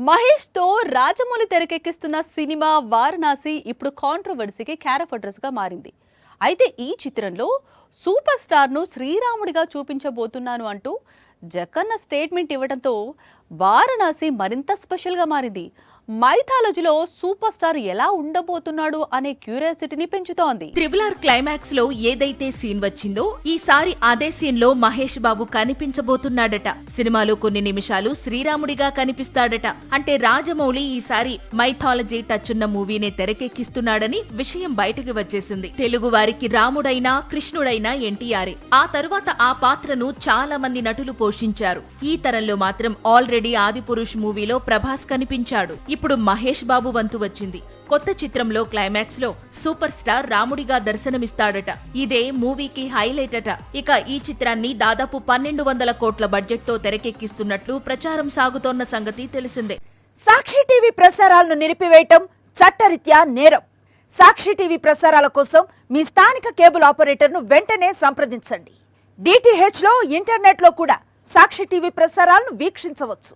మహేష్ తో రాజమౌళి తెరకెక్కిస్తున్న సినిమా వారణాసి ఇప్పుడు కాంట్రవర్సీకి క్యారెక్టర్స్ గా మారింది. అయితే ఈ చిత్రంలో సూపర్ స్టార్ ను శ్రీరాముడిగా చూపించబోతున్నాను అంటూ జగన్న స్టేట్మెంట్ ఇవ్వడంతో వారణాసి మరింత స్పెషల్ గా మారింది. మైథాలజీలో సూపర్ స్టార్ ఎలా ఉండబోతున్నాడు అనే క్యూరియాసిటీని పెంచుతోంది. RRR క్లైమాక్స్ లో ఏదైతే సీన్ వచ్చిందో ఈసారి అదే సీన్ లో మహేష్ బాబు కనిపించబోతున్నాడట. సినిమాలో కొన్ని నిమిషాలు శ్రీరాముడిగా కనిపిస్తాడట. అంటే రాజమౌళి ఈసారి మైథాలజీ టచ్ ఉన్న మూవీనే తెరకెక్కిస్తున్నాడని విషయం బయటకు వచ్చేసింది. తెలుగు వారికి రాముడైనా కృష్ణుడైనా ఎన్టీఆర్. ఆ తరువాత ఆ పాత్రను చాలా మంది నటులు పోషించారు. ఈ తరంలో మాత్రం ఆల్రెడీ ఆదిపురుష్ మూవీలో ప్రభాస్ కనిపించాడు. ఇప్పుడు మహేష్ బాబు వంతు వచ్చింది. కొత్త చిత్రంలో క్లైమాక్స్ లో సూపర్ స్టార్ రాముడిగా దర్శనమిస్తాడట. ఇదే మూవీకి హైలైట్ అట. ఇక ఈ చిత్రాన్ని దాదాపు 1200 కోట్ల బడ్జెట్ తో తెరకెక్కిస్తున్నట్లు ప్రచారం సాగుతోన్న సంగతి తెలిసిందే. సాక్షి టీవీ ప్రసారాలను నిలిపివేయటం చట్టరీత్యా నేరం. సాక్షి టీవీ ప్రసారాల కోసం మీ స్థానిక కేబుల్ ఆపరేటర్ను వెంటనే సంప్రదించండి. DTH లో ఇంటర్నెట్ లో కూడా సాక్షి టీవీ ప్రసారాలను వీక్షించవచ్చు.